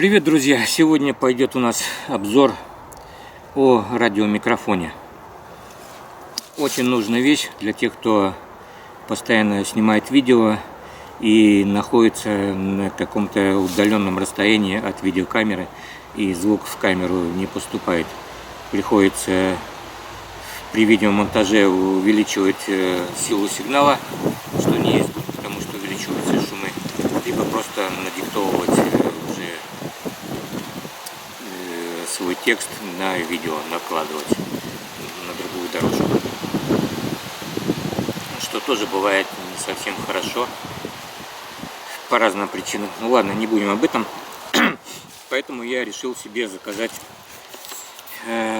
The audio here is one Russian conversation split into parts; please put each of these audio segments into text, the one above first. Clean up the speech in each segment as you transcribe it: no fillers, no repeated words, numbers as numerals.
Привет, друзья! Сегодня пойдет у нас обзор о радиомикрофоне. Очень нужная вещь для тех, кто постоянно снимает видео и находится на каком-то удаленном расстоянии от видеокамеры, и звук в камеру не поступает. Приходится при видеомонтаже увеличивать силу сигнала, что не есть, потому что увеличиваются шумы, либо просто надиктовывать свой текст на видео, накладывать на другую дорожку, что тоже бывает не совсем хорошо по разным причинам. Ну ладно, не будем об этом. Поэтому я решил себе заказать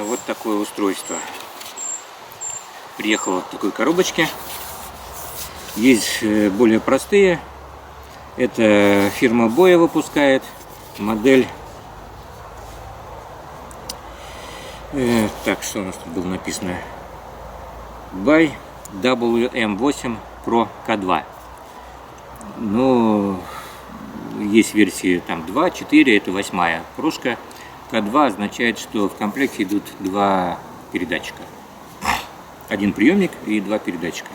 вот такое устройство. Приехало в такой коробочке. Есть более простые. Это фирма Boya выпускает модель. Так, что у нас тут было написано? By WM8 Pro K2. Ну, есть версии там 2, 4, это 8-я прошка. K2 означает, что в комплекте идут два передатчика. Один приемник и два передатчика.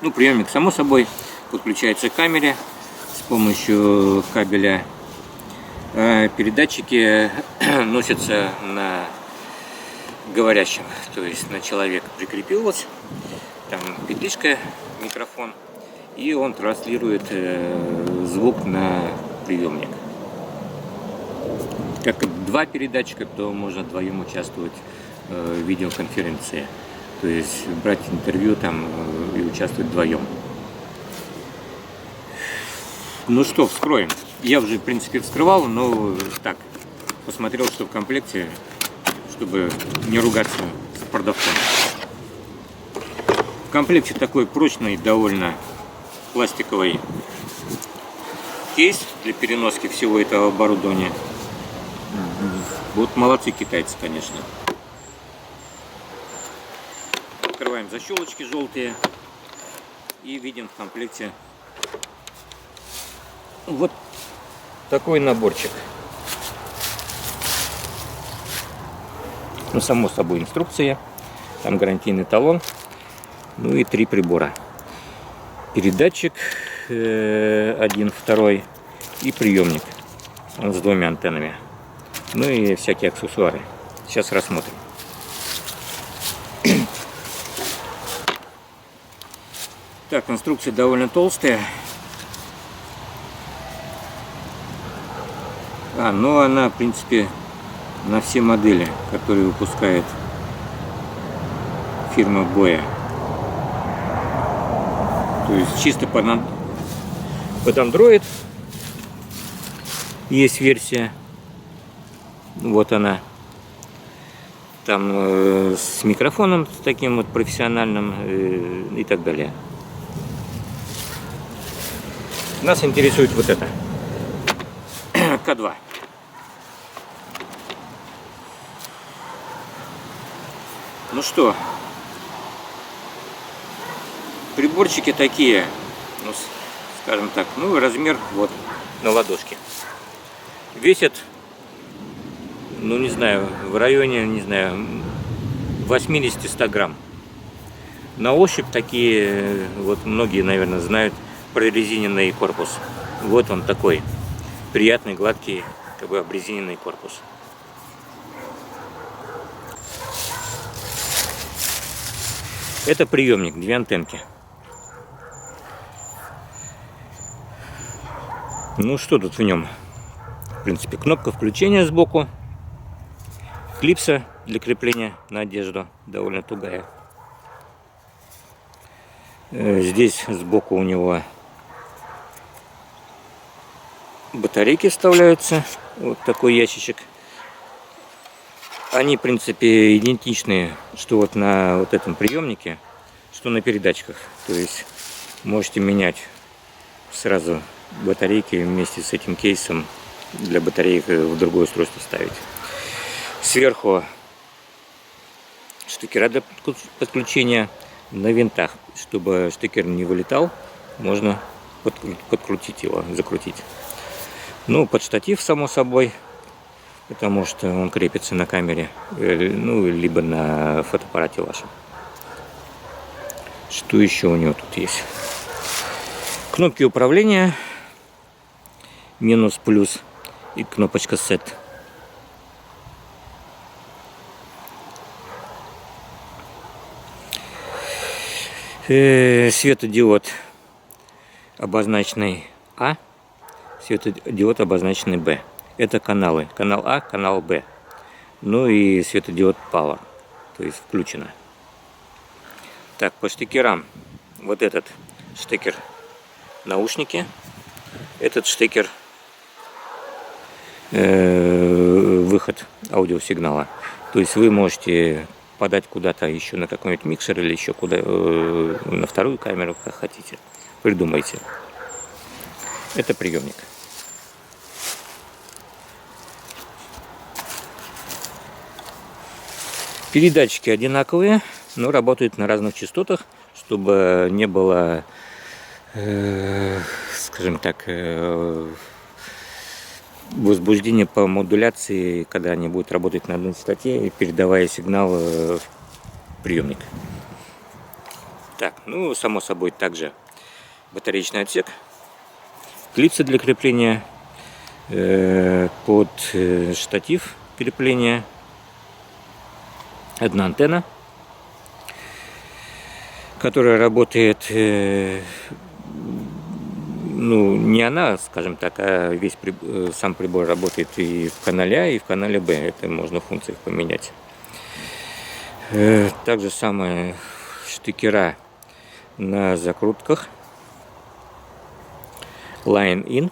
Ну, приемник, само собой, подключается к камере с помощью кабеля. Передатчики носятся на говорящем, то есть на человека прикрепилось, там петличка, микрофон, и он транслирует звук на приемник. Как два передатчика, то можно вдвоем участвовать в видеоконференции, то есть брать интервью там и участвовать вдвоем. Ну что, вскроем. Я уже, в принципе, вскрывал, но так, посмотрел, что в комплекте, чтобы не ругаться с продавцом. В комплекте такой прочный, довольно пластиковый кейс для переноски всего этого оборудования. Вот молодцы китайцы, конечно. Открываем защелочки желтые и видим в комплекте вот такой наборчик. Ну, само собой, инструкция, там гарантийный талон, ну и 3 прибора. Передатчик 1, 2 и приемник, он с 2 антеннами, ну и всякие аксессуары. Сейчас рассмотрим. Так, инструкция довольно толстая. Но она, в принципе, на все модели, которые выпускает фирма Boya. То есть чисто под Android есть версия. Вот она. Там с микрофоном с таким вот профессиональным и так далее. Нас интересует вот это. К2. Ну что, приборчики такие, ну, скажем так, ну, размер вот на ладошке. Весят, ну, не знаю, в районе, не знаю, 80-100 грамм. На ощупь такие, вот многие, наверное, знают, прорезиненный корпус. Вот он такой. Приятный, гладкий, как бы обрезиненный корпус. Это приемник, 2 антенки. Ну что тут в нем? В принципе, кнопка включения сбоку. Клипса для крепления на одежду, довольно тугая. Здесь сбоку у него батарейки вставляются, вот такой ящичек. Они, в принципе, идентичны, что вот на вот этом приемнике, что на передатчиках. То есть можете менять сразу батарейки вместе с этим кейсом для батареек в другое устройство ставить. Сверху штекера для подключения на винтах, чтобы штекер не вылетал, можно подкрутить его, закрутить. Ну, под штатив, само собой, потому что он крепится на камере, ну, либо на фотоаппарате вашем. Что еще у него тут есть? Кнопки управления, минус, плюс и кнопочка Set. Светодиод обозначенный А, светодиод обозначенный Б. Это каналы. Канал А, канал Б. Ну и светодиод Power, то есть включено. Так, по штекерам. Вот этот штекер наушники. Этот штекер выход аудиосигнала. То есть вы можете подать куда-то еще на какой-нибудь микшер или еще куда на вторую камеру, как хотите. Придумайте. Это приемник. Передатчики одинаковые, но работают на разных частотах, чтобы не было, скажем так, возбуждения по модуляции, когда они будут работать на одной частоте, передавая сигнал в приемник. Так, ну, само собой, также батареечный отсек, клипсы для крепления, под штатив крепления, одна антенна, которая работает, ну, не она, скажем так, а весь сам прибор работает и в канале А, и в канале Б. Это можно в функциях поменять. Также самое штекера на закрутках. Line in.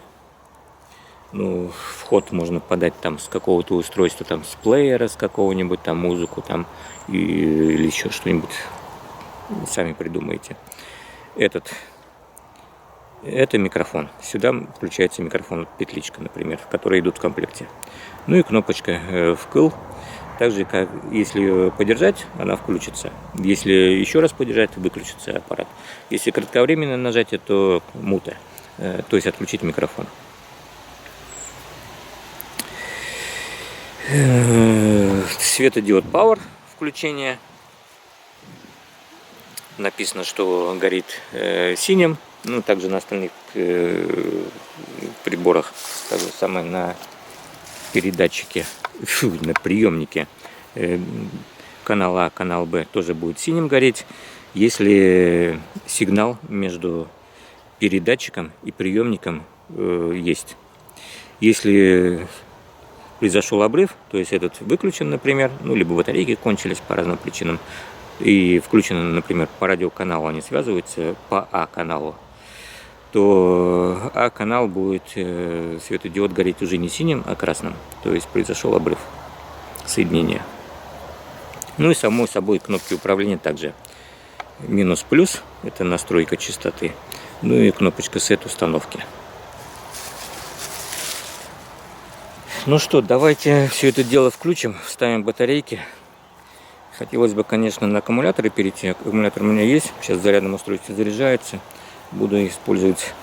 Ну, вход можно подать там с какого-то устройства, там с плеера, с какого-нибудь, там музыку, там или еще что-нибудь. Сами придумайте. Это микрофон. Сюда включается микрофон, петличка, например, которые идут в комплекте. Ну и кнопочка вкл. Также, как если ее подержать, она включится. Если еще раз подержать, выключится аппарат. Если кратковременное нажатие, то мута, то есть отключить микрофон. Светодиод Power включение. Написано, что горит синим. Ну, также на остальных приборах, так же самое на передатчике, на приемнике канал А, канал Б тоже будет синим гореть, если сигнал между передатчиком и приемником есть. Если произошел обрыв, то есть этот выключен, например, ну, либо батарейки кончились по разным причинам, и включено, например, по радиоканалу они связываются, по А-каналу, то А-канал будет светодиод гореть уже не синим, а красным. То есть произошел обрыв соединения. Ну и само собой кнопки управления также. Минус-плюс, это настройка частоты. Ну и кнопочка Set установки. Ну что, давайте все это дело включим, вставим батарейки. Хотелось бы, конечно, на аккумуляторы перейти. Аккумулятор у меня есть. Сейчас в зарядном устройстве заряжается. Буду использовать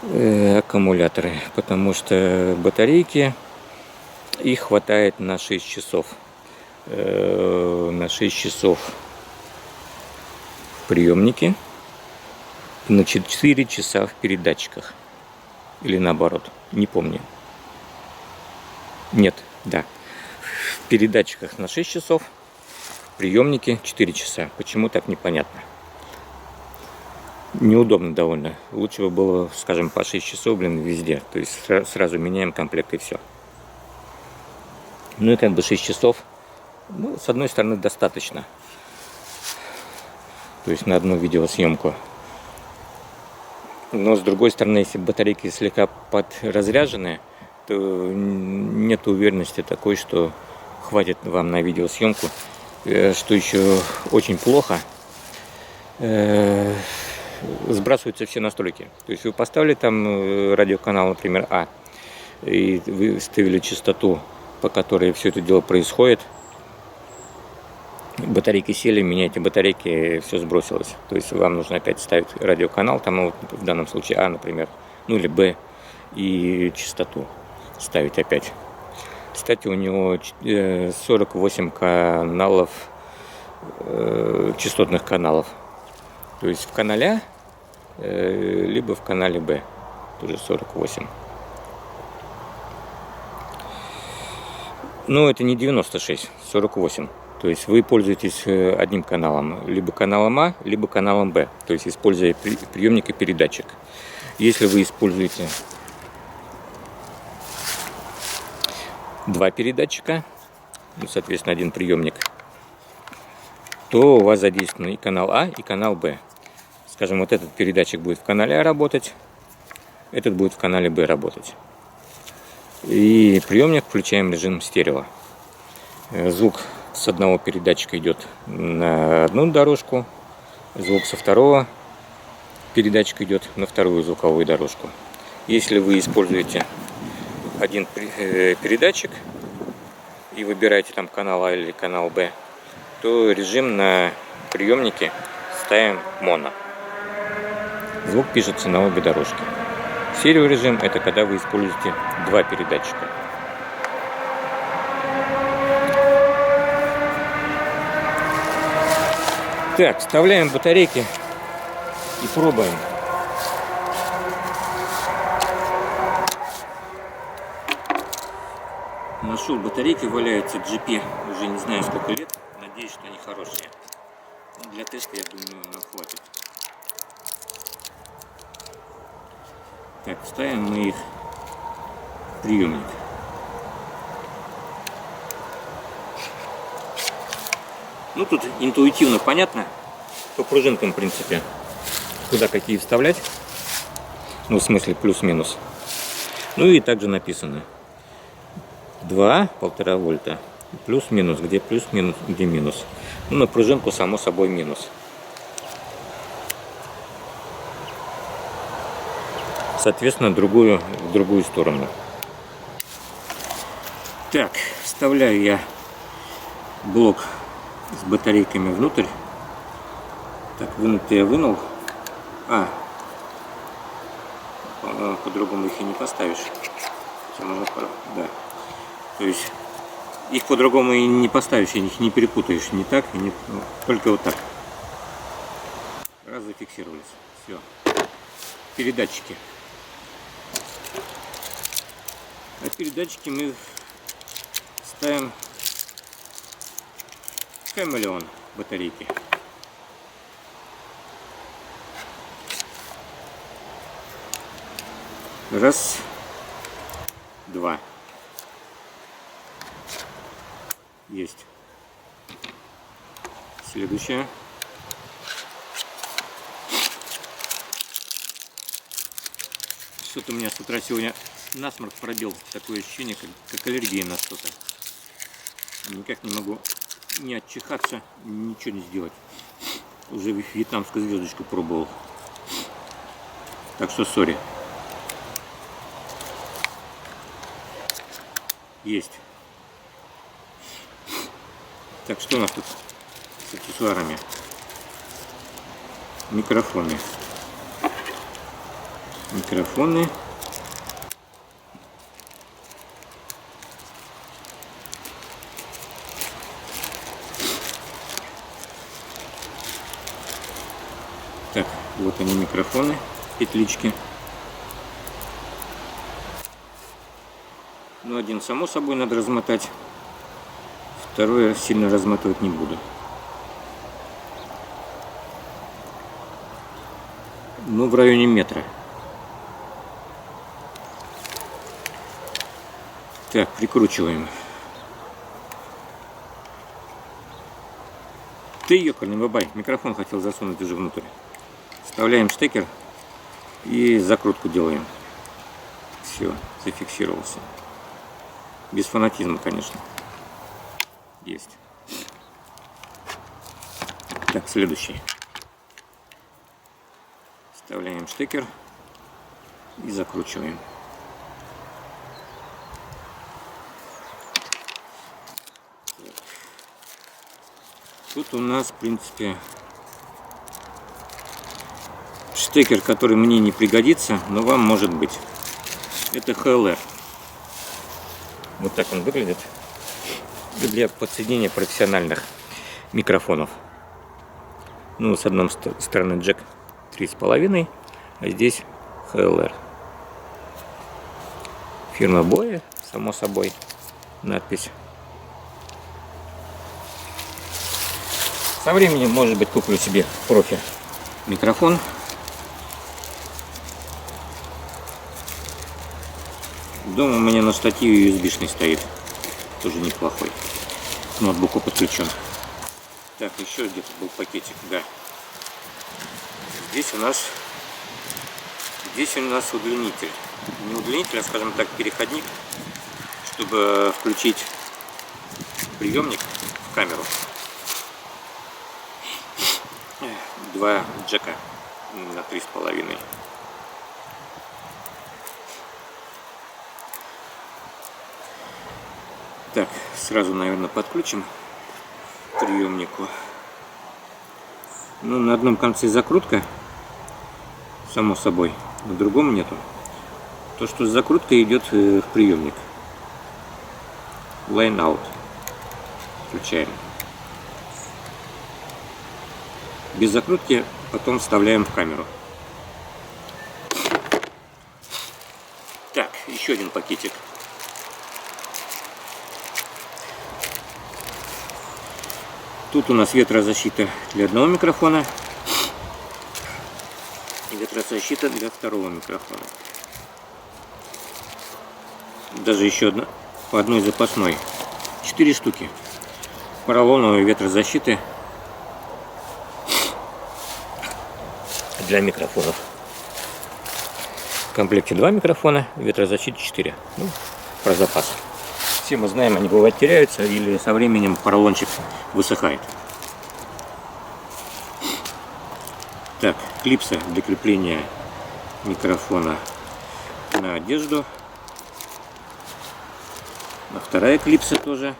аккумуляторы, потому что батарейки их хватает на 6 часов. На 6 часов в приемнике, на 4 часа в передатчиках. Или наоборот, не помню. Нет, да. В передатчиках на 6 часов, в приемнике 4 часа. Почему так, непонятно. Неудобно довольно. Лучше бы было, скажем, по 6 часов, везде. То есть сразу меняем комплект и все. Ну и как бы 6 часов, ну, с одной стороны, достаточно. То есть на одну видеосъемку. Но с другой стороны, если батарейки слегка подразряжены, то нет уверенности такой, что хватит вам на видеосъемку. Что еще очень плохо, сбрасываются все настройки. То есть вы поставили там радиоканал, например, А, и вы ставили частоту, по которой все это дело происходит. Батарейки сели, меняете батарейки, все сбросилось. То есть вам нужно опять ставить радиоканал, там, вот, в данном случае А, например, ну или Б, и частоту ставить опять. Кстати, у него 48 каналов, частотных каналов. То есть в канале А, либо в канале Б. Тоже 48. Но это не 96, 48. То есть вы пользуетесь одним каналом. Либо каналом А, либо каналом Б. То есть используя приемник и передатчик. Если вы используете два передатчика, ну, соответственно, один приемник, то у вас задействован и канал А, и канал Б. Скажем, вот этот передатчик будет в канале А работать, этот будет в канале Б работать. И приемник включаем режим стерео. Звук с одного передатчика идет на одну дорожку, звук со второго передатчика идет на вторую звуковую дорожку. Если вы используете один передатчик и выбираете там канал А или канал Б, то режим на приемнике ставим моно. Звук пишется на обе дорожки. Стереорежим — это когда вы используете два передатчика. Так, вставляем батарейки и пробуем. Нашел батарейки, валяются GP, уже не знаю сколько лет. Надеюсь, что они хорошие. Для теста, я думаю, нам хватит. Так, ставим мы их в приемник. Ну, тут интуитивно понятно, по пружинкам, в принципе, куда какие вставлять. Ну, в смысле, плюс-минус. Ну, и также написано 1,5 вольта. Плюс-минус, где плюс-минус, где минус. Ну, на пружинку, само собой, минус. Соответственно, в другую сторону. Так, вставляю я блок с батарейками внутрь. Так, вынутый я вынул. По-другому их и не поставишь. Да. То есть их по-другому и не поставишь, и их не перепутаешь. Не так, и не, только вот так. Раз, зафиксировались. Все. Передатчики. А передатчики мы ставим Хамелеон батарейки. Раз, два. Есть. Следующее. Что-то у меня с утра сегодня насморк пробил. Такое ощущение, как аллергия на что-то. Никак не могу не отчихаться, ничего не сделать. Уже вьетнамскую звездочку пробовал. Так что сори. Есть. Так, что у нас тут с аксессуарами? Микрофоны. Микрофоны. Так, вот они микрофоны, петлички. Ну, один само собой надо размотать. Второе сильно разматывать не буду. Ну, в районе метра. Так, прикручиваем. Ты, ёкарный бабай, микрофон хотел засунуть уже внутрь. Вставляем штекер и закрутку делаем. Все, зафиксировался. Без фанатизма, конечно. Есть. Так, следующий. Вставляем штекер и закручиваем. Тут у нас, в принципе, штекер, который мне не пригодится, но вам может быть. Это HLR. Вот так он выглядит. Для подсоединения профессиональных микрофонов. Ну, с одной стороны джек 3,5, а здесь HLR. Фирма Boya, само собой, надпись. Со временем, может быть, куплю себе профи микрофон. Дома у меня на штативе USB-шный стоит. Тоже неплохой. К ноутбуку подключен. Так, еще где-то был пакетик, да. Здесь у нас удлинитель. Не удлинитель, а, скажем так, переходник, чтобы включить приемник в камеру. Два джека на 3,5. Так, сразу, наверное, подключим к приемнику. Ну, на одном конце закрутка, само собой, на другом нету. То, что с закруткой идет в приемник. Line out. Включаем. Без закрутки потом вставляем в камеру. Так, еще один пакетик. Тут у нас ветрозащита для одного микрофона и ветрозащита для второго микрофона. Даже еще одна, по одной запасной. 4 штуки поролоновой ветрозащиты для микрофонов. В комплекте 2 микрофона, ветрозащиты 4. Ну, про запас. Все мы знаем, они бывают теряются или со временем поролончик высыхает. Так, клипса для крепления микрофона на одежду. А вторая клипса тоже.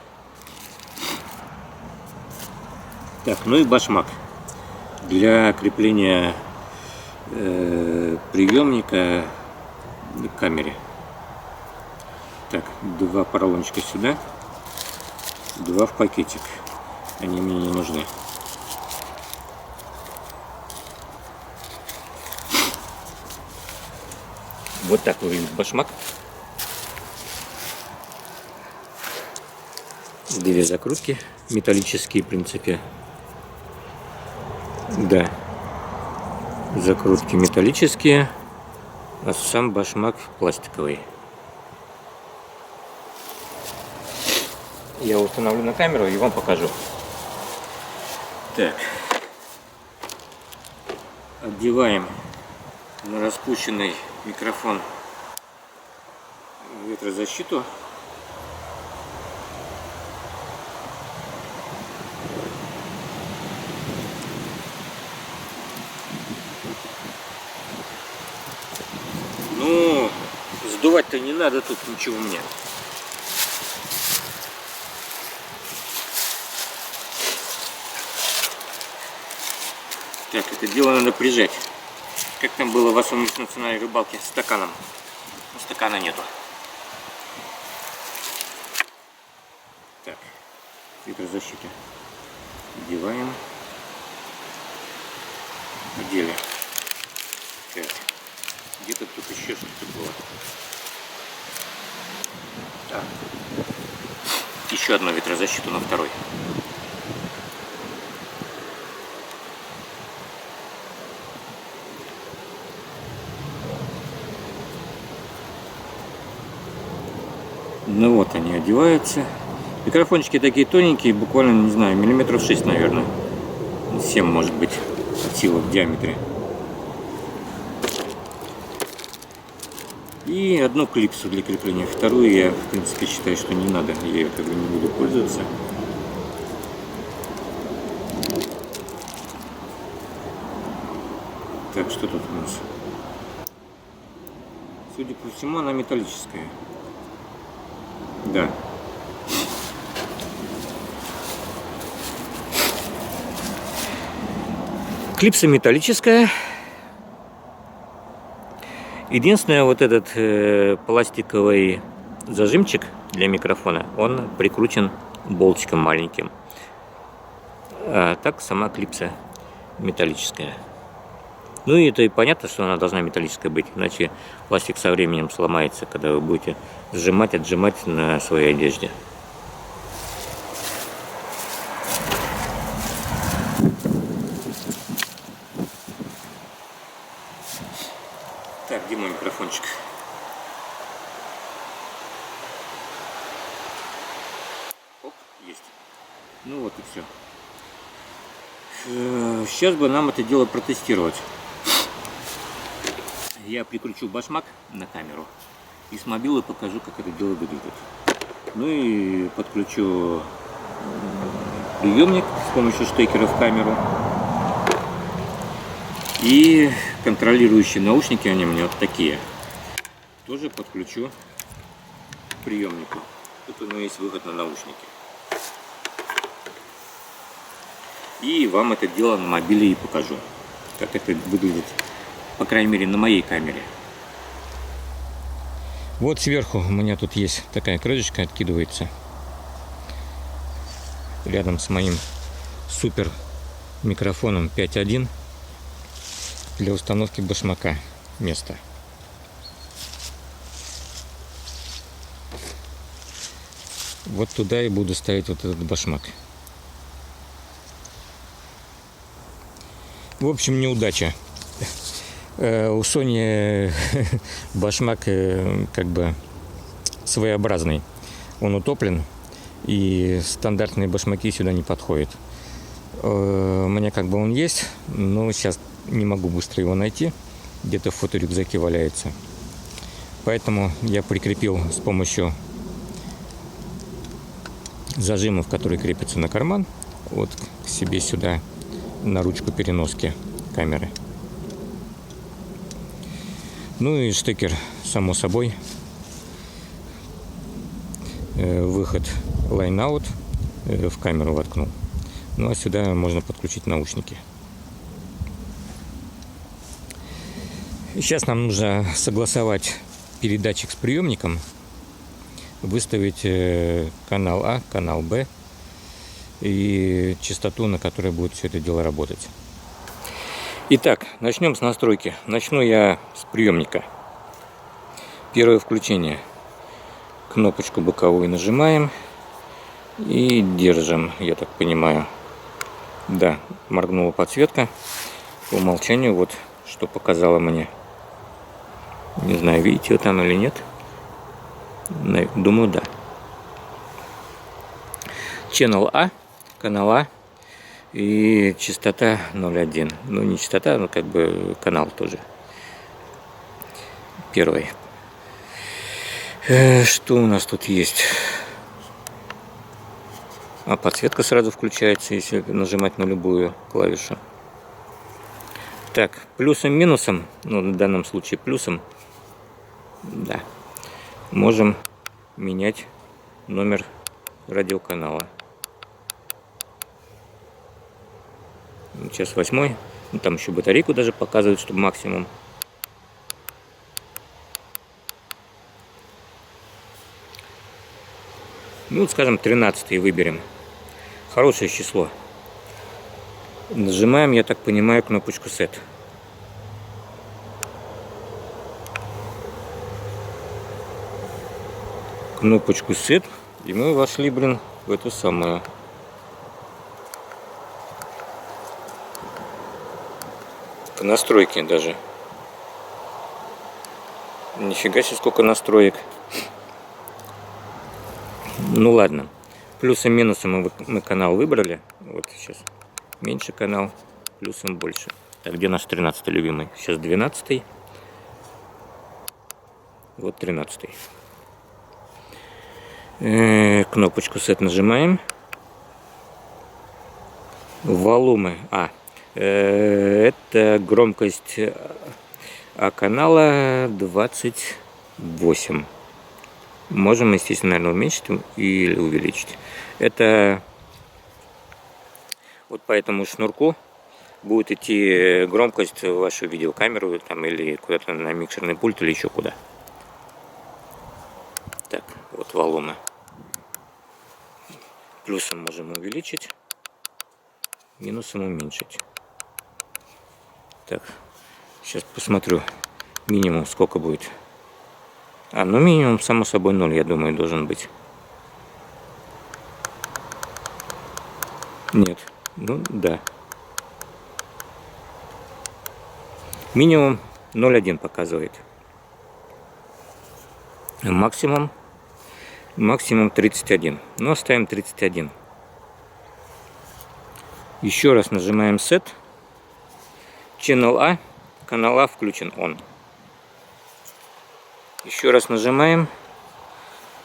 Так, ну и башмак для крепления приемника к камере. Так, 2 поролончика сюда, 2 в пакетик. Они мне не нужны. Вот так выглядит башмак. 2 закрутки металлические, в принципе. Да, закрутки металлические, а сам башмак пластиковый. Я установлю на камеру и вам покажу. Так, одеваем на распущенный микрофон ветрозащиту. Ну, сдувать-то не надо тут ничего мне. Так, это дело надо прижать. Как там было в особенности национальной рыбалке с стаканом. Но стакана нету. Так, ветрозащита одеваем. Одели. Так, где-то тут еще что-то было. Так. Еще одну ветрозащиту на второй. Ну вот они одеваются. Микрофончики такие тоненькие, буквально, не знаю, миллиметров 6, наверное. 7, может быть, от силы в диаметре. И одну клипсу для крепления. Вторую я, в принципе, считаю, что не надо. Я ее как бы не буду пользоваться. Так, что тут у нас? Судя по всему, она металлическая. Да. Клипса металлическая. Единственное, вот этот пластиковый зажимчик для микрофона, он прикручен болтиком маленьким. А так сама клипса металлическая. Ну и это и понятно, что она должна металлическая быть, иначе пластик со временем сломается, когда вы будете сжимать, отжимать на своей одежде. Так, где мой микрофончик? Оп, есть. Ну вот и все. Сейчас бы нам это дело протестировать. Я прикручу башмак на камеру и с мобилы покажу, как это дело выглядит. Ну и подключу приемник с помощью штекера в камеру. И контролирующие наушники, они у меня вот такие, тоже подключу к приемнику. Тут у меня есть выход на наушники. И вам это дело на мобиле и покажу, как это выглядит, по крайней мере, на моей камере. Вот сверху у меня тут есть такая крышечка, откидывается. Рядом с моим супер микрофоном 5.1 для установки башмака место. Вот туда и буду ставить вот этот башмак. В общем, неудача. У Sony башмак как бы своеобразный. Он утоплен, и стандартные башмаки сюда не подходят. У меня как бы он есть, но сейчас не могу быстро его найти. Где-то в фоторюкзаке валяется. Поэтому я прикрепил с помощью зажимов, которые крепятся на карман, вот к себе сюда, на ручку переноски камеры. Ну и штекер, само собой. Выход line-out в камеру воткнул. Ну а сюда можно подключить наушники. Сейчас нам нужно согласовать передатчик с приемником, выставить канал А, канал Б и частоту, на которой будет все это дело работать. Итак, начнем с настройки. Начну я с приемника. Первое включение. Кнопочку боковую нажимаем и держим, я так понимаю. Да, моргнула подсветка. По умолчанию вот что показала мне. Не знаю, видите ее там или нет. Думаю, да. Channel А, канал А и частота 0.1. Ну, не частота, но как бы канал тоже. Первый. Что у нас тут есть? А подсветка сразу включается, если нажимать на любую клавишу. Так, плюсом-минусом, ну, в данном случае плюсом, да, можем менять номер радиоканала. Сейчас 8. Ну, там еще батарейку даже показывают, чтобы максимум. Ну, скажем, 13 выберем. Хорошее число. Нажимаем, я так понимаю, кнопочку Set. Кнопочку Set. И мы вошли, блин, в эту самую. В настройки даже. Нифига себе, сколько настроек. Ну ладно. Плюсом-минусом мы канал выбрали. Вот сейчас меньше канал, плюсом больше. Так, где наш 13-й любимый? Сейчас 12-й. Вот 13-й. Кнопочку Set нажимаем. Волумы. Это громкость канала 28. Можем, естественно, наверное, уменьшить или увеличить. Это вот по этому шнурку будет идти громкость в вашу видеокамеру там, или куда-то на микшерный пульт или еще куда. Так, вот волуме. Плюсом можем увеличить, минусом уменьшить. Так, сейчас посмотрю минимум сколько будет. Ну минимум само собой 0, я думаю, должен быть. Нет, ну да. Минимум 0,1 показывает. Максимум 31. Ну, оставим 31. Еще раз нажимаем Set. Channel A. Канал А включен on. Еще раз нажимаем.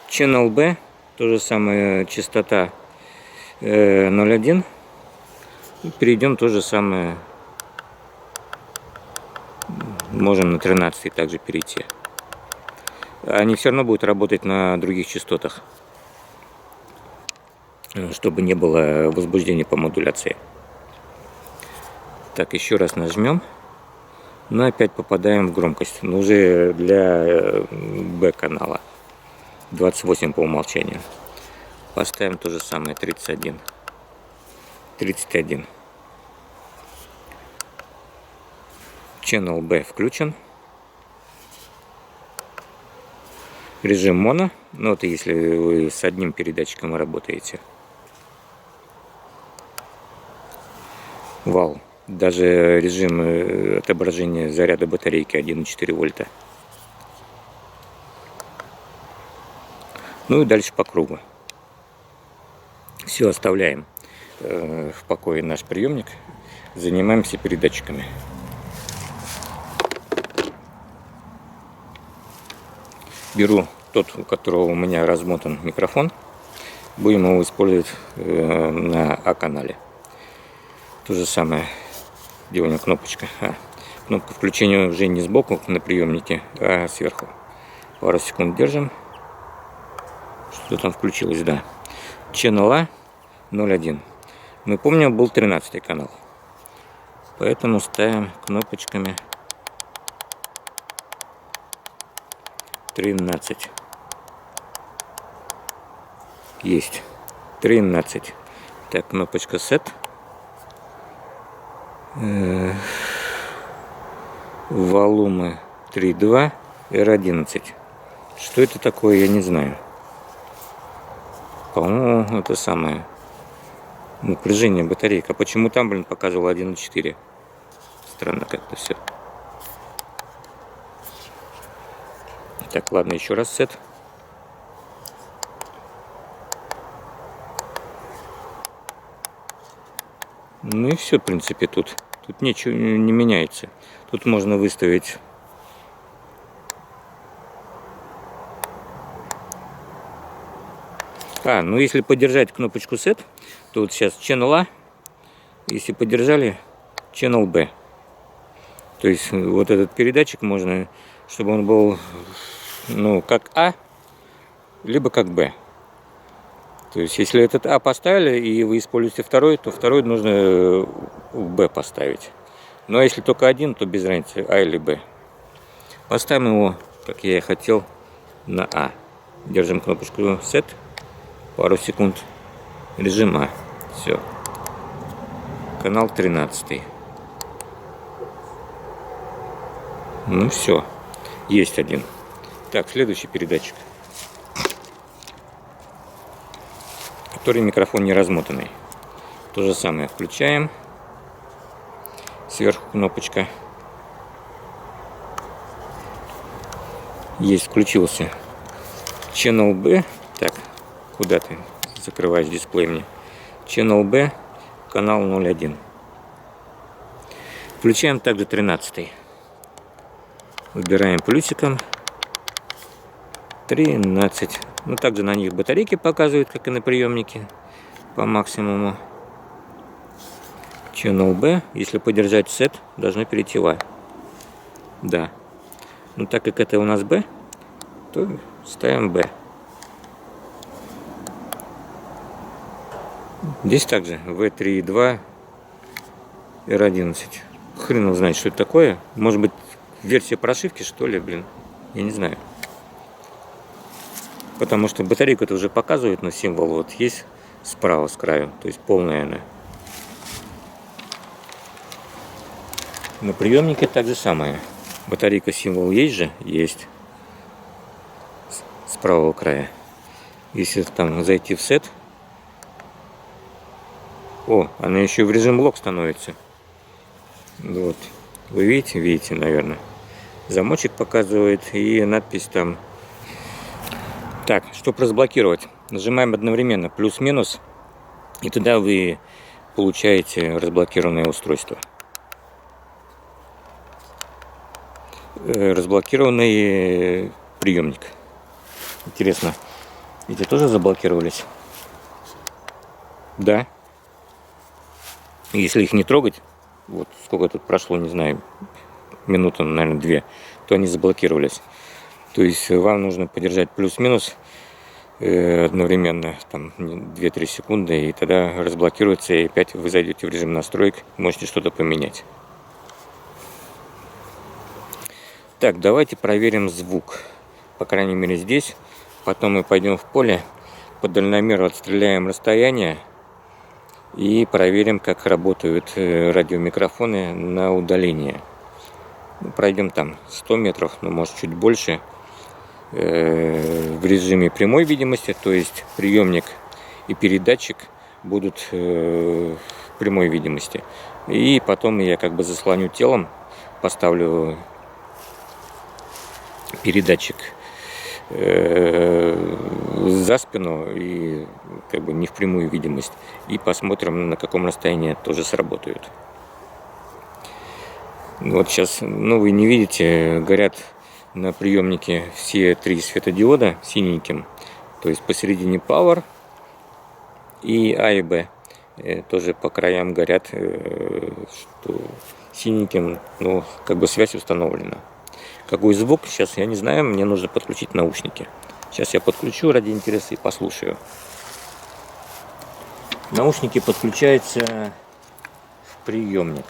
Channel B. То же самое, частота 0,1. Перейдем то же самое. Можем на 13 также перейти. Они все равно будут работать на других частотах, чтобы не было возбуждения по модуляции. Так, еще раз нажмем. Но опять попадаем в громкость. Но уже для B канала. 28 по умолчанию. Поставим то же самое, 31. 31. Channel B включен. Режим моно. Ну, это если вы с одним передатчиком работаете. Вау. Даже режим отображения заряда батарейки 1,4 вольта. Ну и дальше по кругу. Все, оставляем в покое наш приемник. Занимаемся передатчиками. Беру тот, у которого у меня размотан микрофон. Будем его использовать на А-канале. То же самое. Где у него кнопочка? Кнопка включения уже не сбоку на приемнике, а сверху. Пару секунд держим. Что там включилось? Да. Channel A 0,1. Мы помним, был 13 канал. Поэтому ставим кнопочками 13. Есть. 13. Так, кнопочка Set. Волуме 3.2 R11. Что это такое, я не знаю. По-моему, это самое напряжение батарейки. А почему там, блин, показывал 1.4? Странно как-то все. Так, ладно, еще раз сет. Ну и все, в принципе, тут ничего не меняется. Тут можно выставить ну если подержать кнопочку Set, то вот сейчас Channel A, если подержали, Channel B. То есть вот этот передатчик можно, чтобы он был, ну, как А, либо как Б. То есть если этот А поставили и вы используете второй, то второй нужно в Б поставить. Ну а если только один, то без разницы, А или Б. Поставим его, как я и хотел, на А. Держим кнопочку Set. Пару секунд. Режим А. Все. Канал 13. Ну все. Есть один. Так, следующий передатчик. Который микрофон не размотанный. То же самое. Включаем. Сверху кнопочка. Есть, включился. Channel B. Так. Куда ты закрываешь дисплей мне? Channel B, канал 0.1. Включаем также 13. Выбираем плюсиком. 13. Ну, также на них батарейки показывают, как и на приемнике, по максимуму. Channel B, если подержать Set, должны перейти в А. Да. Ну, так как это у нас B, то ставим B. Здесь также V3.2 R11. Хрен его знает, что это такое. Может быть, версия прошивки, что ли, блин. Я не знаю. Потому что батарейку это уже показывает, но символ вот есть справа, с краю. То есть полная она. На приемнике так же самое. Батарейка символ есть же? Есть. С правого края. Если там зайти в сет. О, она еще в режим лок становится. Вот. Вы видите? Видите, наверное. Замочек показывает и надпись там. Так, чтобы разблокировать, нажимаем одновременно плюс-минус. И тогда вы получаете разблокированное устройство. Разблокированный приемник. Интересно, эти тоже заблокировались? Да. Если их не трогать, вот сколько тут прошло, не знаю, минута, наверное, 2, то они заблокировались. То есть вам нужно подержать плюс-минус одновременно, там 2-3 секунды, и тогда разблокируется, и опять вы зайдете в режим настроек, можете что-то поменять. Так, давайте проверим звук, по крайней мере здесь. Потом мы пойдем в поле, по дальномеру отстреляем расстояние и проверим, как работают радиомикрофоны на удаление. Пройдем там 100 метров, ну может чуть больше, в режиме прямой видимости, то есть приемник и передатчик будут в прямой видимости. И потом я как бы заслоню телом, поставлю передатчик за спину и как бы не в прямую видимость, и посмотрим, на каком расстоянии тоже сработают. Вот сейчас, ну вы не видите, горят на приемнике все 3 светодиода синеньким, то есть посередине Power и А и Б тоже по краям горят, что синеньким, ну как бы связь установлена. Какой звук, сейчас я не знаю, мне нужно подключить наушники. Сейчас я подключу ради интереса и послушаю. Наушники подключаются в приемник.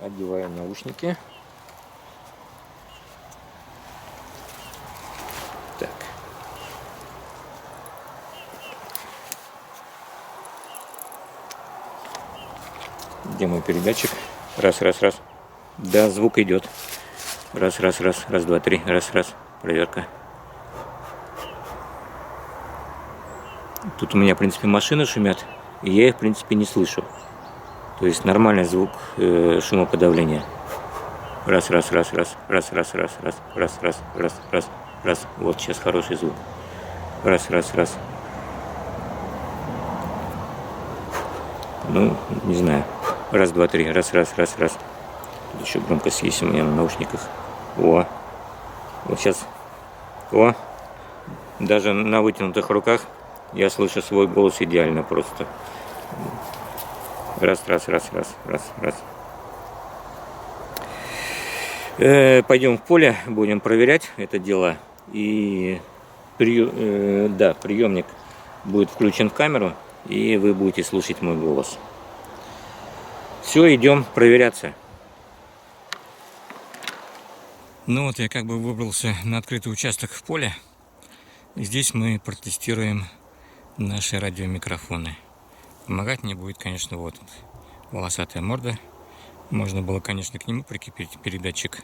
Одеваем наушники. Так. Где мой передатчик? Раз, раз, раз. Да, звук идет. Раз, раз, раз, раз, два, три. Раз, раз. Проверка. Тут у меня, в принципе, машины шумят, и я их, в принципе, не слышу. То есть нормальный звук шумоподавления. Раз, раз, раз, раз, раз, раз, раз, раз, раз, раз, раз, раз, раз. Вот сейчас хороший звук. Раз, раз, раз. Ну, не знаю. Раз, два, три. Раз, раз, раз, раз. Тут еще громкость есть у меня на наушниках. О. Вот сейчас. О. Даже на вытянутых руках я слышу свой голос идеально просто. Раз, раз, раз, раз, раз, раз. Пойдем в поле, будем проверять это дело. И да, приемник будет включен в камеру, и вы будете слушать мой голос. Все, идем проверяться. Ну вот я как бы выбрался на открытый участок в поле. Здесь мы протестируем наши радиомикрофоны. Помогать мне будет, конечно, вот волосатая морда. Можно было, конечно, к нему прикрепить передатчик.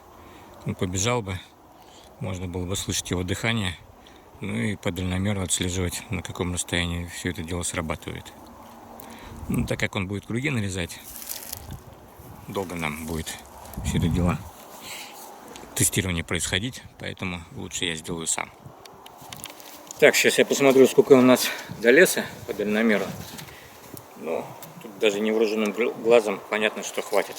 Он побежал бы. Можно было бы слышать его дыхание. Ну и по дальномеру отслеживать, на каком расстоянии все это дело срабатывает. Ну, так как он будет круги нарезать, долго нам будет все это дело тестирование происходить. Поэтому лучше я сделаю сам. Так, сейчас я посмотрю, сколько у нас до леса по дальномеру. Ну, тут даже невооруженным глазом понятно, что хватит.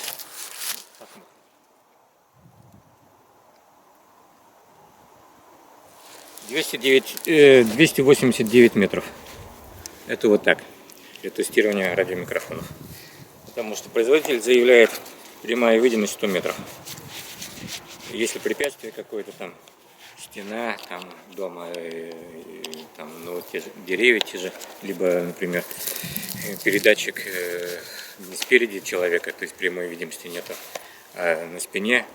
289 метров. Это вот так для тестирования радиомикрофонов. Потому что производитель заявляет прямая видимость 100 метров. Если препятствие какое-то там, стена там дома, там, ну, вот те же деревья, либо, например, передатчик не спереди человека, то есть прямой видимости нету, а на спине,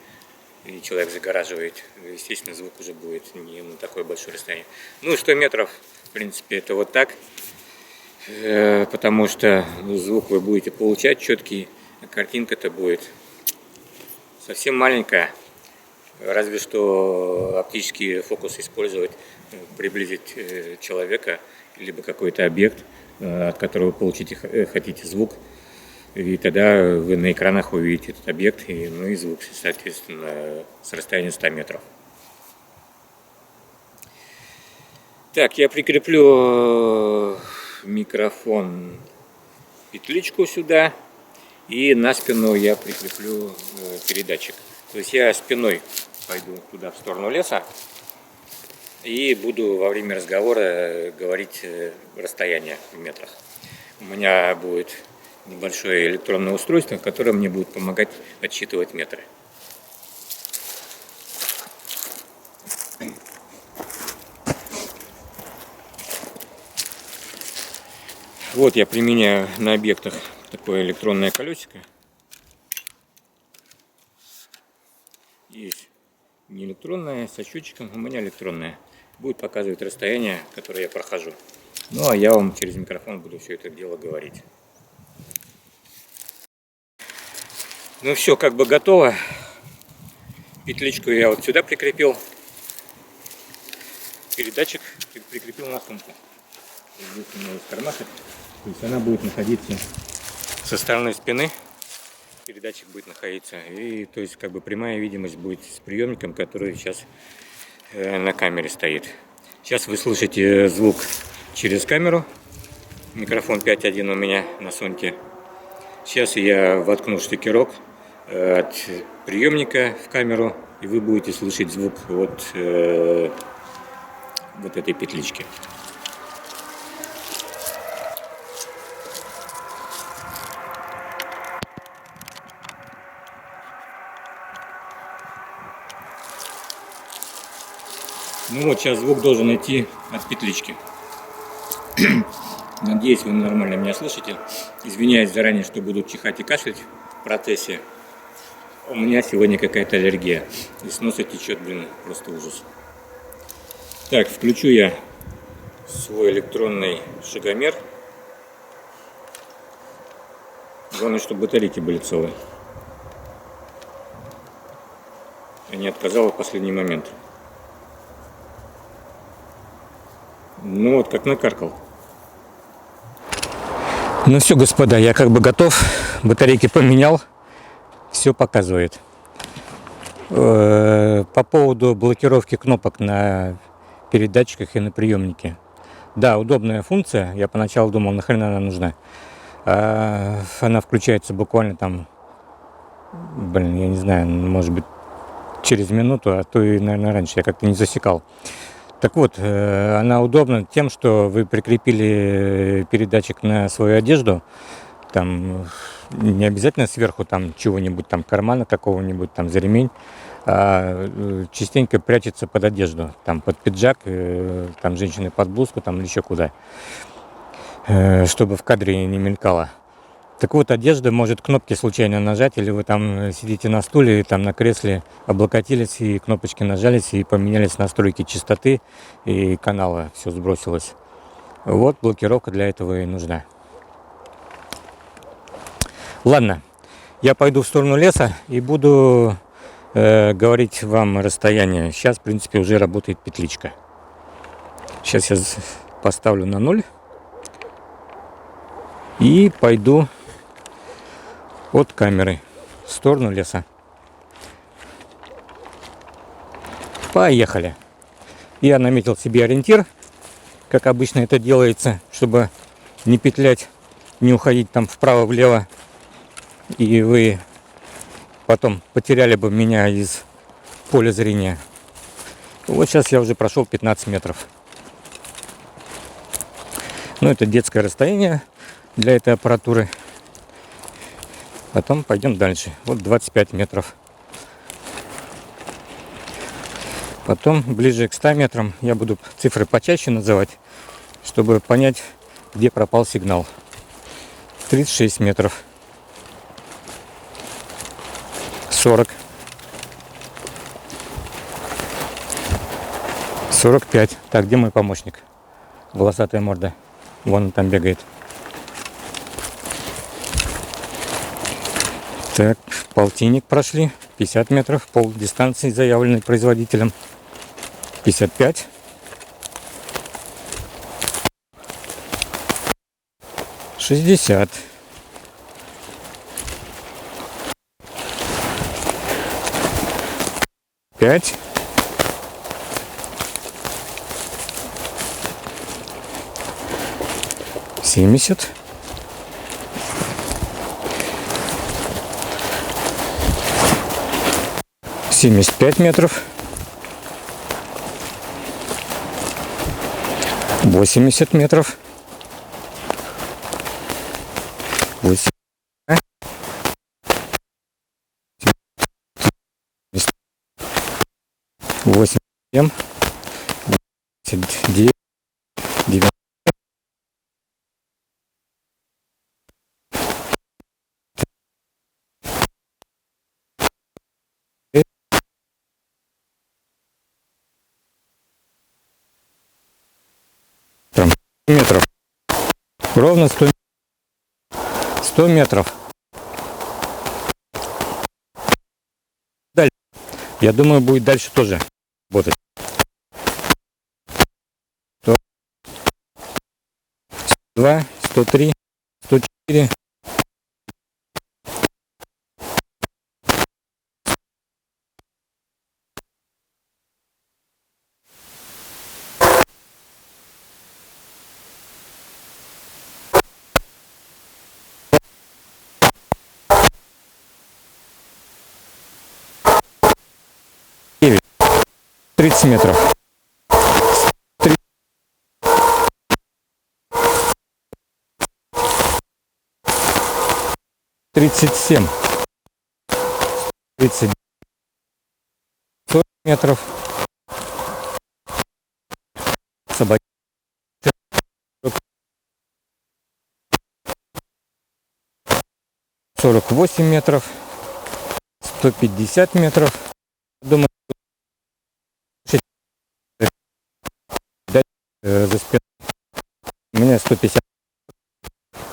и человек загораживает, естественно, звук уже будет не на такое большое расстояние. Ну, 100 метров, в принципе, это вот так, потому что звук вы будете получать четкий, а картинка-то будет совсем маленькая, разве что оптический фокус использовать, приблизить человека, либо какой-то объект, от которого вы хотите звук, и тогда вы на экранах увидите этот объект, ну и звук, соответственно, с расстояния 100 метров. Так, я прикреплю микрофон, петличку сюда, и на спину я прикреплю передатчик. То есть я спиной пойду туда, в сторону леса, и буду во время разговора говорить расстояние в метрах. У меня будет небольшое электронное устройство, которое мне будет помогать отсчитывать метры. Вот я применяю на объектах такое электронное колесико. Есть не электронное, со счетчиком, у меня электронное. Будет показывать расстояние, которое я прохожу. Ну а я вам через микрофон буду все это дело говорить. Ну все, как бы готово. Петличку я вот сюда прикрепил. Передатчик прикрепил на сумку. Здесь у меня есть кармашек. То есть она будет находиться со стороны спины. Передатчик будет находиться. И то есть как бы прямая видимость будет с приемником, который сейчас на камере стоит. Сейчас вы слышите звук через камеру. Микрофон 5.1 у меня на Соньке. Сейчас я воткну штекерок от приемника в камеру, и вы будете слышать звук от вот этой петлички. Ну вот, сейчас звук должен идти от петлички. Надеюсь, вы нормально меня слышите. Извиняюсь заранее, что буду чихать и кашлять в процессе. У меня сегодня какая-то аллергия. Из носа течет, просто ужас. Так, включу я свой электронный шагомер. Главное, чтобы батарейки были целые. Я не отказал в последний момент. Ну вот, как накаркал. Ну все, господа, я как бы готов. Батарейки поменял. Все показывает. По поводу блокировки кнопок на передатчиках и на приемнике. Да, удобная функция. Я поначалу думал, нахрена она нужна. Она включается буквально там, я не знаю, может быть, через минуту, а то и, наверное, раньше. Я как-то не засекал. Так вот, она удобна тем, что вы прикрепили передатчик на свою одежду, там не обязательно сверху там чего-нибудь, там кармана какого-нибудь, там за ремень, а частенько прячется под одежду, там под пиджак, там женщины под блузку, там или еще куда, чтобы в кадре не мелькало. Так вот, одежда может кнопки случайно нажать, или вы там сидите на стуле, и там на кресле облокотились, и кнопочки нажались, и поменялись настройки частоты, и канала все сбросилось. Вот блокировка для этого и нужна. Ладно, я пойду в сторону леса и буду говорить вам расстояние. Сейчас, в принципе, уже работает петличка. Сейчас я поставлю на 0 и пойду от камеры в сторону леса. Поехали. Я наметил себе ориентир, как обычно это делается, чтобы не петлять, не уходить там вправо-влево, и вы потом потеряли бы меня из поля зрения. Вот сейчас я уже прошел 15 метров. Ну, это детское расстояние для этой аппаратуры. Потом пойдем дальше. Вот 25 метров. Потом, ближе к 100 метрам, я буду цифры почаще называть, чтобы понять, где пропал сигнал. 36 метров. 40. 45. Так, где мой помощник? Волосатая морда. Вон он там бегает. Так, полтинник прошли. 50 метров. Пол дистанции, заявленной производителем. 55. 60. 5. 70. 75 метров. 80 метров. 8. 8. 9. 9. Метров. Ровно 100 метров. Дальше. Я думаю, будет дальше тоже работать. 102, 103, 104. Девять. 30 метров. 37. 30. 40 метров. Собаки. 48 метров. 150 метров. Думаю, за спиной у меня 150.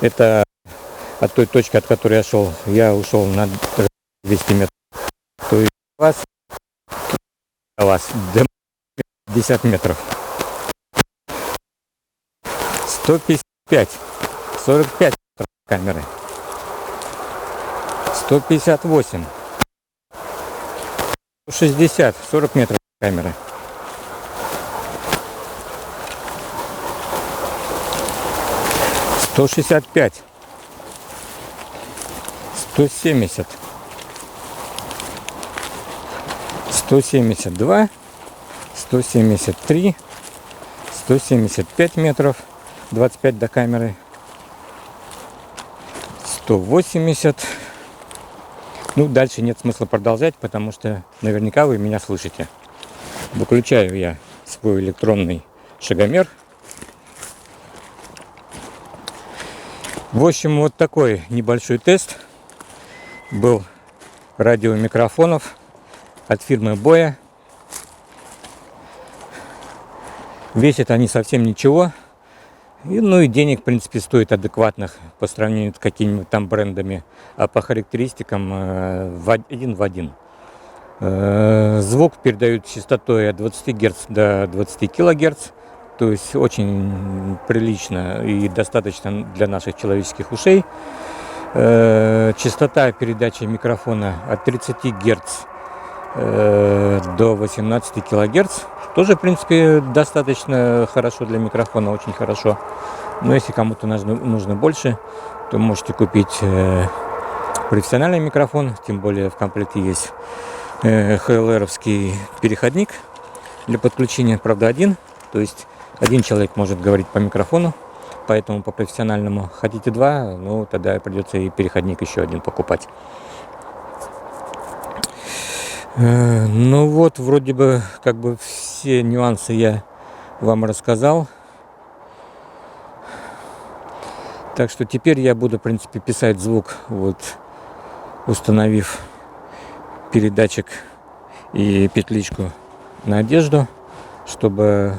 Это от той точки, от которой я шел. Я ушел на 200 метров. То есть у вас до 50 метров. 155. 45 метров камеры. 158. 160. 40 метров камеры. 165. 170. 172. 173. 175 метров. 25 до камеры. 180. Ну, дальше нет смысла продолжать, потому что наверняка вы меня слышите. Выключаю я свой электронный шагомер. В общем, вот такой небольшой тест был радиомикрофонов от фирмы Boya. Весят они совсем ничего. Ну и денег, в принципе, стоит адекватных по сравнению с какими-нибудь там брендами. А по характеристикам один в один. Звук передают частотой от 20 Гц до 20 кГц. То есть очень прилично и достаточно для наших человеческих ушей. Частота передачи микрофона от 30 Гц до 18 кГц. Тоже, в принципе, достаточно хорошо для микрофона, очень хорошо. Но если кому-то нужно больше, то можете купить профессиональный микрофон. Тем более в комплекте есть HLR-овский переходник для подключения. Правда, один. То есть один человек может говорить по микрофону, поэтому по профессиональному. Хотите два, ну тогда придется и переходник еще один покупать. Ну вот, вроде бы, как бы все нюансы я вам рассказал. Так что теперь я буду, в принципе, писать звук, вот, установив передатчик и петличку на одежду, чтобы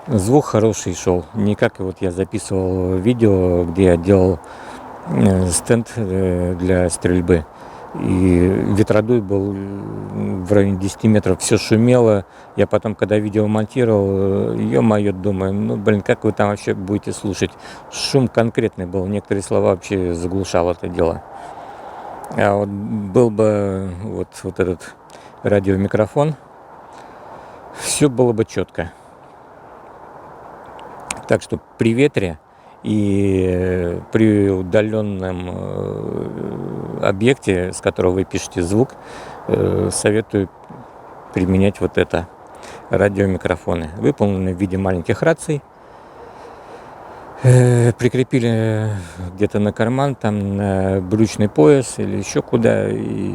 звук хороший шел. Не как вот я записывал видео, где я делал стенд для стрельбы. И ветродуй был в районе 10 метров, все шумело. Я потом, когда видео монтировал, ё-моё, думаю, ну, блин, как вы там вообще будете слушать? Шум конкретный был, некоторые слова вообще заглушал это дело. А вот был бы вот этот радиомикрофон, все было бы четко. Так что при ветре и при удаленном объекте, с которого вы пишете звук, советую применять вот это радиомикрофоны. Выполнены в виде маленьких раций. Прикрепили где-то на карман, там на брючный пояс или еще куда. И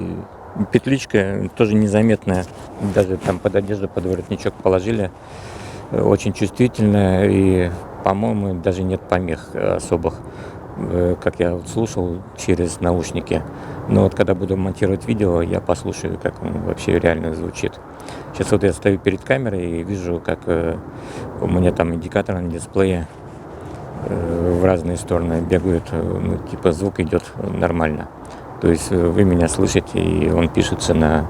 петличка тоже незаметная. Даже там под одежду, под воротничок положили. Очень чувствительная, и, по-моему, даже нет помех особых, как я слушал через наушники. Но вот когда буду монтировать видео, я послушаю, как он вообще реально звучит. Сейчас вот я стою перед камерой и вижу, как у меня там индикатор на дисплее в разные стороны бегают, ну, типа звук идет нормально. То есть вы меня слышите, и он пишется на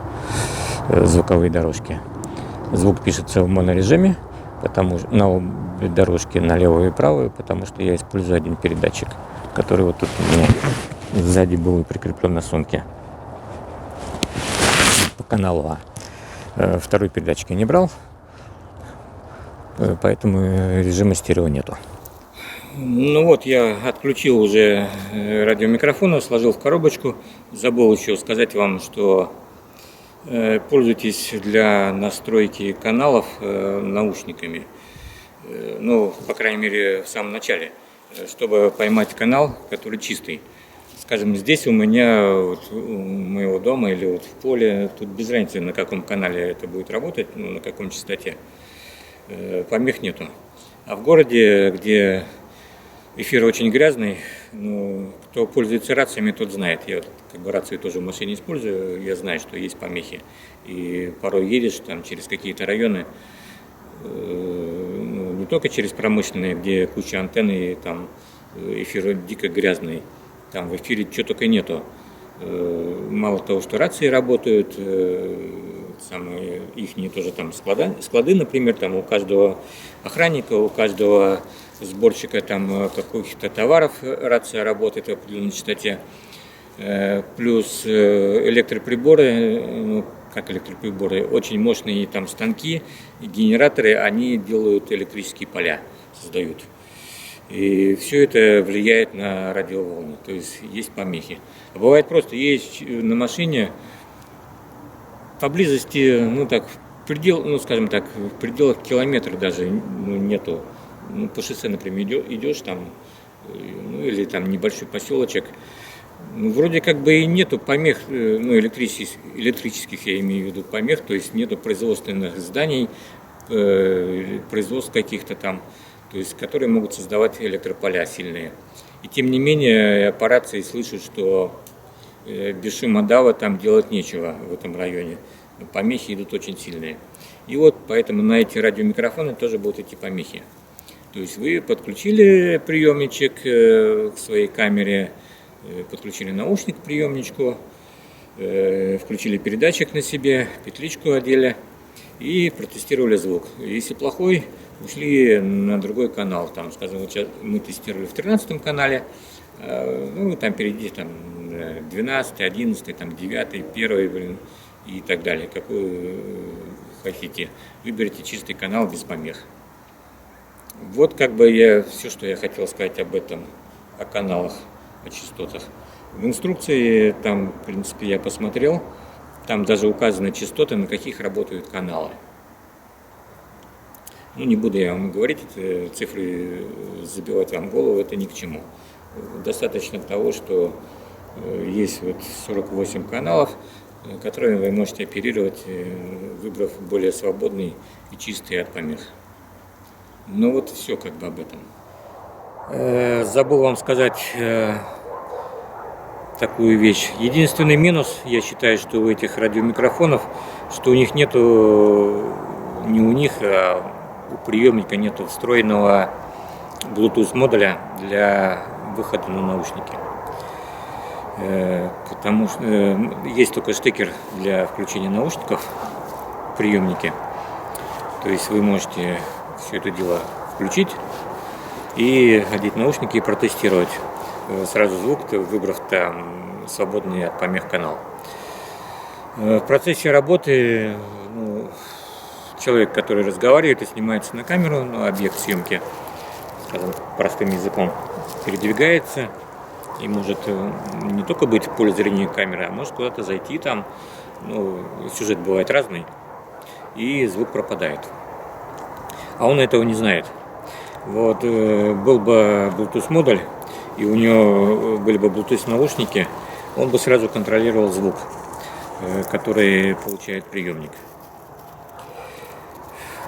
звуковые дорожки. Звук пишется в монорежиме, потому что на обе дорожки, на левую и правую, потому что я использую один передатчик, который вот тут у меня сзади был прикреплен на сумке по каналу А. Второй передатчик я не брал, поэтому режима стерео нету. Ну вот, я отключил уже радиомикрофон, сложил в коробочку. Забыл еще сказать вам, что пользуйтесь для настройки каналов наушниками. Ну, по крайней мере, в самом начале, чтобы поймать канал, который чистый. Скажем, здесь у меня, вот, у моего дома или вот в поле, тут без разницы, на каком канале это будет работать, ну, на каком частоте, помех нету. А в городе, где эфир очень грязный, ну, кто пользуется рациями, тот знает. Я как бы рации тоже в машине использую, я знаю, что есть помехи. И порой едешь там через какие-то районы, ну, не только через промышленные, где куча антенн и там эфир дико грязный, там в эфире чего только нету. Мало того, что рации работают, самые ихние тоже там склады, например, там у каждого охранника, у каждого сборщика там каких-то товаров рация работает в определенной частоте. Плюс электроприборы, ну, как электроприборы, очень мощные там станки и генераторы, они делают электрические поля, создают. И все это влияет на радиоволны, то есть помехи. А бывает просто, есть на машине поблизости, ну так, ну скажем так, в пределах километра даже ну, нету. Ну, по шоссе, например, идешь там, ну или там небольшой поселочек, ну, вроде как бы и нету помех, ну электрических я имею в виду помех, то есть нету производственных зданий, производств каких-то там, то есть которые могут создавать электрополя сильные. И тем не менее я по рации слышу, что без шумодава там делать нечего в этом районе. Помехи идут очень сильные. И вот поэтому на эти радиомикрофоны тоже будут идти помехи. То есть вы подключили приемничек к своей камере, подключили наушник к приемничку, включили передатчик на себе, петличку одели и протестировали звук. Если плохой, ушли на другой канал. Там, скажем, вот сейчас мы тестировали в 13 канале, ну там впереди там 12, 11, там 9, 1, и так далее. Какой хотите. Выберите чистый канал без помех. Вот как бы все, что я хотел сказать об этом, о каналах, о частотах. В инструкции там, в принципе, я посмотрел, там даже указаны частоты, на каких работают каналы. Ну, не буду я вам говорить, цифры забивать вам голову, это ни к чему. Достаточно того, что есть вот 48 каналов, которыми вы можете оперировать, выбрав более свободный и чистый от помех. Ну вот все как бы об этом. Забыл вам сказать такую вещь. Единственный минус, я считаю, что у этих радиомикрофонов, что у них нету, не у них, а у приемника нету встроенного Bluetooth модуля для выхода на наушники. Потому что есть только штекер для включения наушников в приемнике. То есть вы можете все это дело включить и одеть наушники и протестировать сразу звук, выбрав там свободный от помех канал. В процессе работы человек, который разговаривает и снимается на камеру, объект съемки, скажем, простым языком, передвигается и может не только быть в поле зрения камеры, а может куда-то зайти там. Сюжет бывает разный, и звук пропадает. А он этого не знает. Вот, был бы Bluetooth модуль, и у него были бы Bluetooth наушники, он бы сразу контролировал звук, который получает приемник.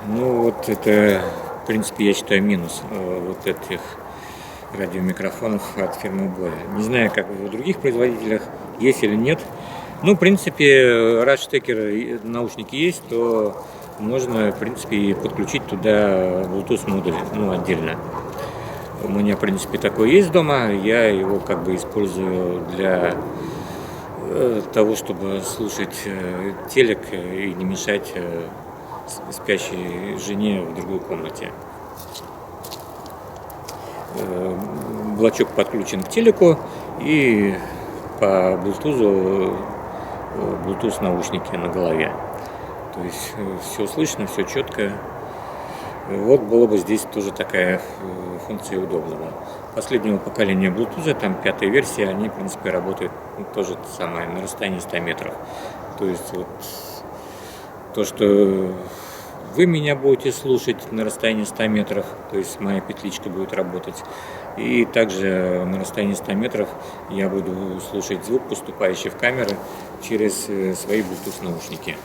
Вот это, в принципе, я считаю, минус вот этих радиомикрофонов от фирмы Boya. Не знаю, как в других производителях, есть или нет. В принципе, раз штекер наушники есть, то можно, в принципе, подключить туда Bluetooth модуль, отдельно. У меня, в принципе, такой есть дома, я его как бы использую для того, чтобы слушать телек и не мешать спящей жене в другой комнате. Блочок подключен к телеку, и по Bluetooth наушники на голове. То есть все слышно, все четко. Вот было бы здесь тоже такая функция удобного. Последнего поколения Bluetooth, там 5-я версия, они, в принципе, работают тоже самое, на расстоянии 100 метров. То есть вот то, что вы меня будете слушать на расстоянии 100 метров, то есть моя петличка будет работать. И также на расстоянии 100 метров я буду слушать звук, поступающий в камеры, через свои Bluetooth наушники.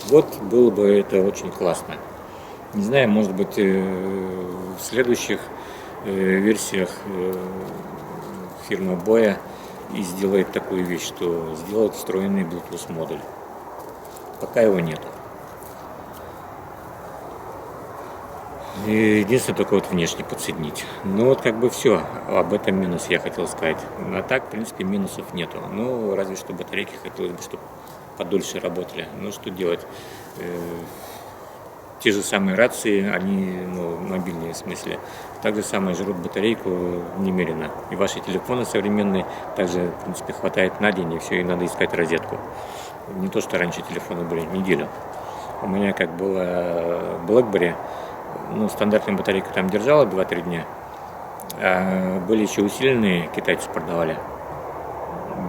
Вот было бы это очень классно. Не знаю, может быть, в следующих версиях фирма Boya и сделает такую вещь, что сделает встроенный Bluetooth модуль. Пока его нет. Единственное, только вот внешне подсоединить. Вот как бы все. Об этом минус я хотел сказать. А так, в принципе, минусов нету. Разве что батарейки хотелось бы, чтобы подольше работали. Что делать? Те же самые рации, они мобильные в смысле, так же самое жрут батарейку немерено. И ваши телефоны современные также, в принципе, хватает на день, и все, и надо искать розетку. Не то, что раньше телефоны были неделю. У меня как было BlackBerry, стандартная батарейка там держала 2-3 дня, а были еще усиленные, китайцы продавали.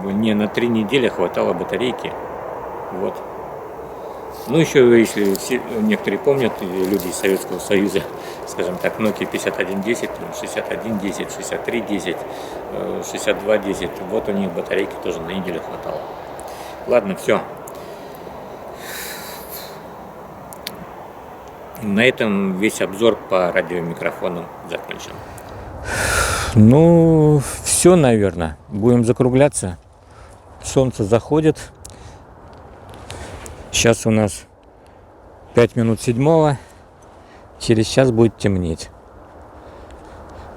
Мне на 3 недели хватало батарейки. Вот. Еще, если некоторые помнят, люди из Советского Союза, скажем так, Nokia 5110, 6110, 6310, 6210, вот у них батарейки тоже на неделю хватало. Ладно, все. На этом весь обзор по радиомикрофонам закончен. Все, наверное. Будем закругляться. Солнце заходит. Сейчас у нас 5 минут 7. Через час будет темнеть.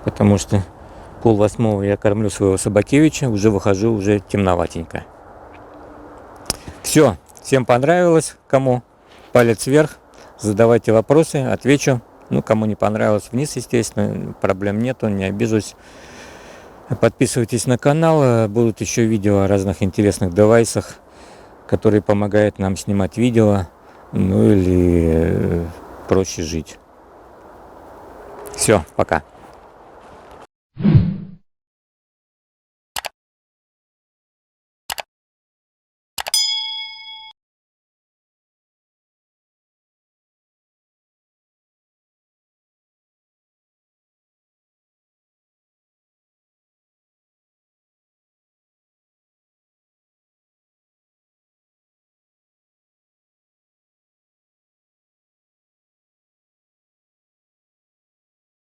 Потому что 7:30 я кормлю своего Собакевича. Уже выхожу, уже темноватенько. Все. Всем понравилось. Кому палец вверх. Задавайте вопросы, отвечу. Кому не понравилось, вниз, естественно. Проблем нету, не обижусь. Подписывайтесь на канал. Будут еще видео о разных интересных девайсах, которые помогают нам снимать видео, или проще жить. Все, пока.